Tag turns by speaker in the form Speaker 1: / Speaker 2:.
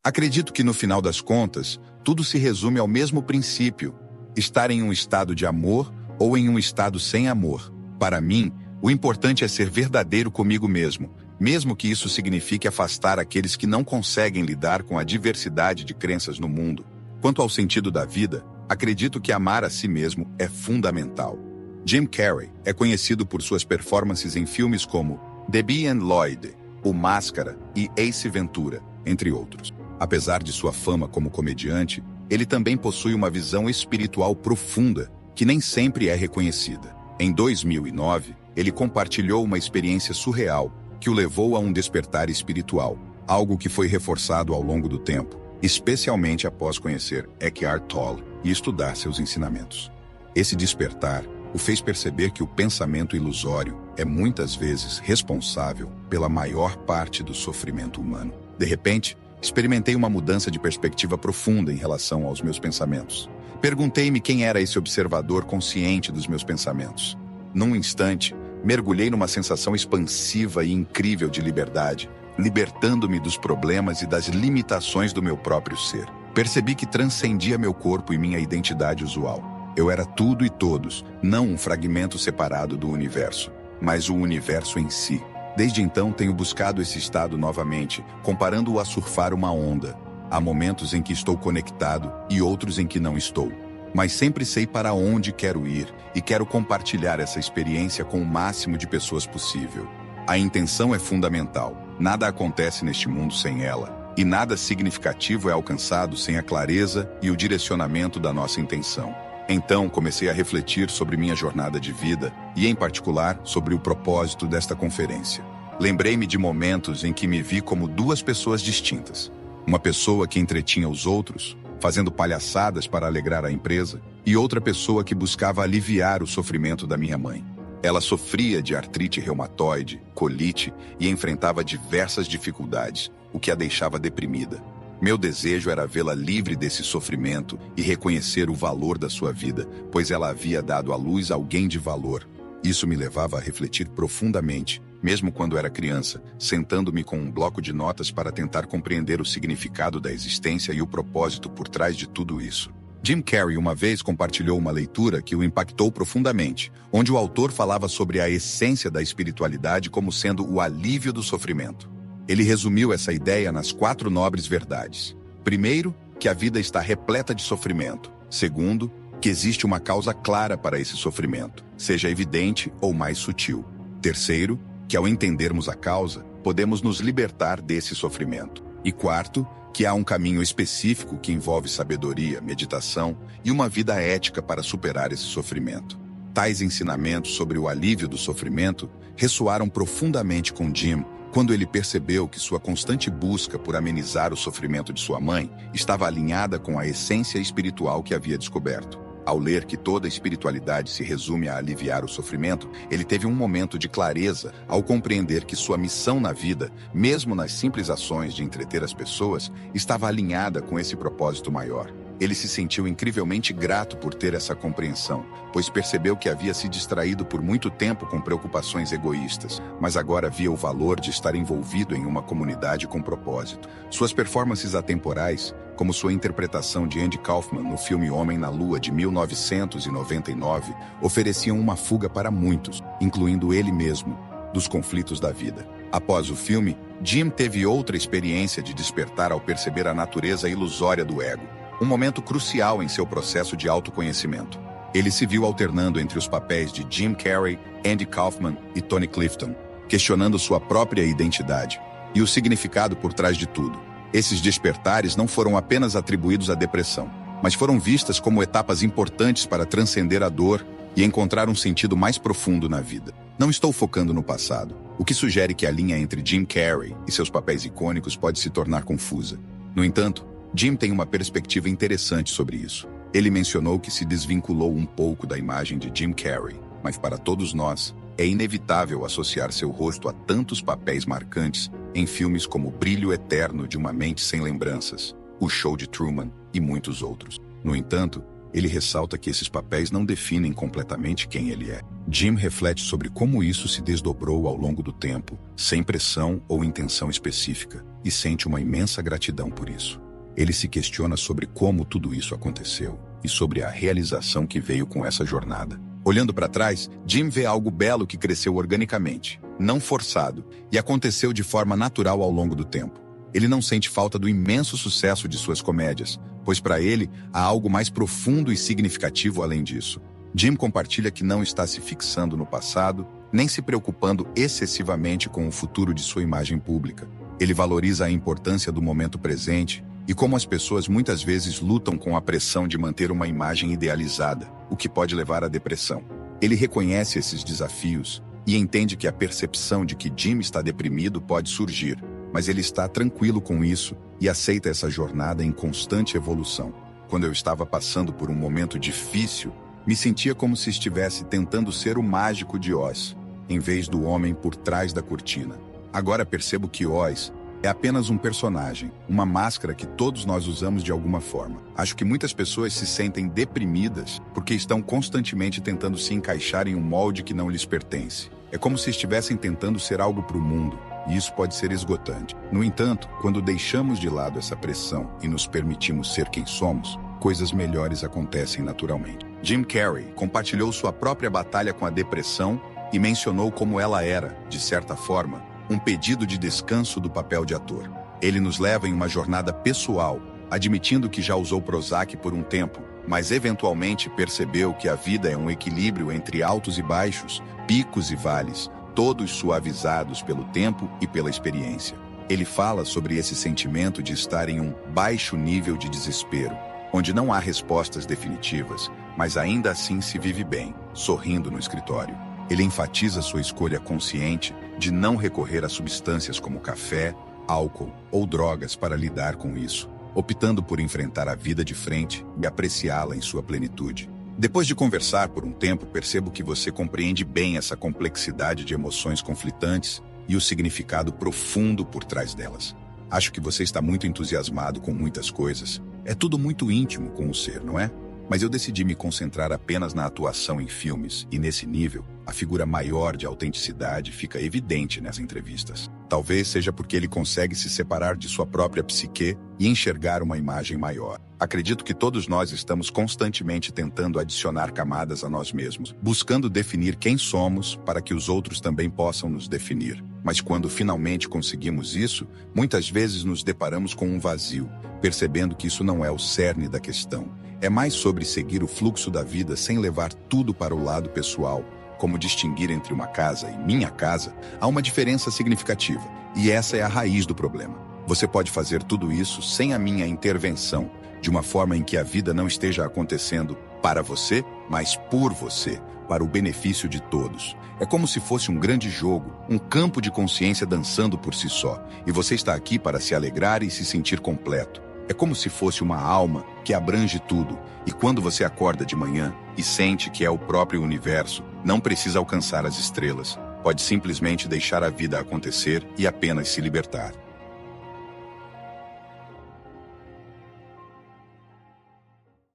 Speaker 1: Acredito que no final das contas, tudo se resume ao mesmo princípio: estar em um estado de amor ou em um estado sem amor. Para mim, o importante é ser verdadeiro comigo mesmo, mesmo que isso signifique afastar aqueles que não conseguem lidar com a diversidade de crenças no mundo. Quanto ao sentido da vida, acredito que amar a si mesmo é fundamental. Jim Carrey é conhecido por suas performances em filmes como Debbie and Lloyd, O Máscara e Ace Ventura, entre outros. Apesar de sua fama como comediante, ele também possui uma visão espiritual profunda, que nem sempre é reconhecida. Em 2009, ele compartilhou uma experiência surreal que o levou a um despertar espiritual, algo que foi reforçado ao longo do tempo, especialmente após conhecer Eckhart Tolle e estudar seus ensinamentos. Esse despertar o fez perceber que o pensamento ilusório é muitas vezes responsável pela maior parte do sofrimento humano. De repente, experimentei uma mudança de perspectiva profunda em relação aos meus pensamentos. Perguntei-me quem era esse observador consciente dos meus pensamentos. Num instante, mergulhei numa sensação expansiva e incrível de liberdade, libertando-me dos problemas e das limitações do meu próprio ser. Percebi que transcendia meu corpo e minha identidade usual. Eu era tudo e todos, não um fragmento separado do universo, mas o universo em si. Desde então tenho buscado esse estado novamente, comparando-o a surfar uma onda. Há momentos em que estou conectado e outros em que não estou. Mas sempre sei para onde quero ir e quero compartilhar essa experiência com o máximo de pessoas possível. A intenção é fundamental. Nada acontece neste mundo sem ela, e nada significativo é alcançado sem a clareza e o direcionamento da nossa intenção. Então comecei a refletir sobre minha jornada de vida e, em particular, sobre o propósito desta conferência. Lembrei-me de momentos em que me vi como duas pessoas distintas. Uma pessoa que entretinha os outros, fazendo palhaçadas para alegrar a empresa, e outra pessoa que buscava aliviar o sofrimento da minha mãe. Ela sofria de artrite reumatoide, colite e enfrentava diversas dificuldades, o que a deixava deprimida. Meu desejo era vê-la livre desse sofrimento e reconhecer o valor da sua vida, pois ela havia dado à luz alguém de valor. Isso me levava a refletir profundamente, mesmo quando era criança, sentando-me com um bloco de notas para tentar compreender o significado da existência e o propósito por trás de tudo isso. Jim Carrey uma vez compartilhou uma leitura que o impactou profundamente, onde o autor falava sobre a essência da espiritualidade como sendo o alívio do sofrimento. Ele resumiu essa ideia nas 4 nobres verdades. Primeiro, que a vida está repleta de sofrimento. Segundo, que existe uma causa clara para esse sofrimento, seja evidente ou mais sutil. Terceiro, que ao entendermos a causa, podemos nos libertar desse sofrimento. E quarto, que há um caminho específico que envolve sabedoria, meditação e uma vida ética para superar esse sofrimento. Tais ensinamentos sobre o alívio do sofrimento ressoaram profundamente com Jim quando ele percebeu que sua constante busca por amenizar o sofrimento de sua mãe estava alinhada com a essência espiritual que havia descoberto. Ao ler que toda a espiritualidade se resume a aliviar o sofrimento, ele teve um momento de clareza ao compreender que sua missão na vida, mesmo nas simples ações de entreter as pessoas, estava alinhada com esse propósito maior. Ele se sentiu incrivelmente grato por ter essa compreensão, pois percebeu que havia se distraído por muito tempo com preocupações egoístas, mas agora via o valor de estar envolvido em uma comunidade com propósito. Suas performances atemporais, como sua interpretação de Andy Kaufman no filme Homem na Lua de 1999, ofereciam uma fuga para muitos, incluindo ele mesmo, dos conflitos da vida. Após o filme, Jim teve outra experiência de despertar ao perceber a natureza ilusória do ego, um momento crucial em seu processo de autoconhecimento. Ele se viu alternando entre os papéis de Jim Carrey, Andy Kaufman e Tony Clifton, questionando sua própria identidade e o significado por trás de tudo. Esses despertares não foram apenas atribuídos à depressão, mas foram vistas como etapas importantes para transcender a dor e encontrar um sentido mais profundo na vida. Não estou focando no passado, o que sugere que a linha entre Jim Carrey e seus papéis icônicos pode se tornar confusa. No entanto, Jim tem uma perspectiva interessante sobre isso. Ele mencionou que se desvinculou um pouco da imagem de Jim Carrey, mas para todos nós, é inevitável associar seu rosto a tantos papéis marcantes em filmes como Brilho Eterno de uma Mente Sem Lembranças, O Show de Truman e muitos outros. No entanto, ele ressalta que esses papéis não definem completamente quem ele é. Jim reflete sobre como isso se desdobrou ao longo do tempo, sem pressão ou intenção específica. e sente uma imensa gratidão por isso. Ele se questiona sobre como tudo isso aconteceu e sobre a realização que veio com essa jornada. Olhando para trás, Jim vê algo belo que cresceu organicamente, não forçado, e aconteceu de forma natural ao longo do tempo. Ele não sente falta do imenso sucesso de suas comédias, pois para ele há algo mais profundo e significativo além disso. Jim compartilha que não está se fixando no passado, nem se preocupando excessivamente com o futuro de sua imagem pública. Ele valoriza a importância do momento presente e como as pessoas muitas vezes lutam com a pressão de manter uma imagem idealizada, o que pode levar à depressão. Ele reconhece esses desafios e entende que a percepção de que Jim está deprimido pode surgir, mas ele está tranquilo com isso e aceita essa jornada em constante evolução. Quando eu estava passando por um momento difícil, me sentia como se estivesse tentando ser o mágico de Oz, em vez do homem por trás da cortina. Agora percebo que Oz é apenas um personagem, uma máscara que todos nós usamos de alguma forma. Acho que muitas pessoas se sentem deprimidas porque estão constantemente tentando se encaixar em um molde que não lhes pertence. É como se estivessem tentando ser algo para o mundo, e isso pode ser esgotante. No entanto, quando deixamos de lado essa pressão e nos permitimos ser quem somos, coisas melhores acontecem naturalmente. Jim Carrey compartilhou sua própria batalha com a depressão e mencionou como ela era, de certa forma, um pedido de descanso do papel de ator. Ele nos leva em uma jornada pessoal, admitindo que já usou Prozac por um tempo, mas eventualmente percebeu que a vida é um equilíbrio entre altos e baixos, picos e vales, todos suavizados pelo tempo e pela experiência. Ele fala sobre esse sentimento de estar em um baixo nível de desespero, onde não há respostas definitivas, mas ainda assim se vive bem, sorrindo no escritório. Ele enfatiza sua escolha consciente de não recorrer a substâncias como café, álcool ou drogas para lidar com isso, optando por enfrentar a vida de frente e apreciá-la em sua plenitude. Depois de conversar por um tempo, percebo que você compreende bem essa complexidade de emoções conflitantes e o significado profundo por trás delas. Acho que você está muito entusiasmado com muitas coisas. É tudo muito íntimo com o ser, não é? Mas eu decidi me concentrar apenas na atuação em filmes, e nesse nível, a figura maior de autenticidade fica evidente nas entrevistas. Talvez seja porque ele consegue se separar de sua própria psique e enxergar uma imagem maior. Acredito que todos nós estamos constantemente tentando adicionar camadas a nós mesmos, buscando definir quem somos para que os outros também possam nos definir. Mas quando finalmente conseguimos isso, muitas vezes nos deparamos com um vazio, percebendo que isso não é o cerne da questão. É mais sobre seguir o fluxo da vida sem levar tudo para o lado pessoal. Como distinguir entre uma casa e minha casa, há uma diferença significativa, e essa é a raiz do problema. Você pode fazer tudo isso sem a minha intervenção, de uma forma em que a vida não esteja acontecendo para você, mas por você, para o benefício de todos. É como se fosse um grande jogo, um campo de consciência dançando por si só, e você está aqui para se alegrar e se sentir completo. É como se fosse uma alma que abrange tudo, e quando você acorda de manhã e sente que é o próprio universo, não precisa alcançar as estrelas. Pode simplesmente deixar a vida acontecer e apenas se libertar.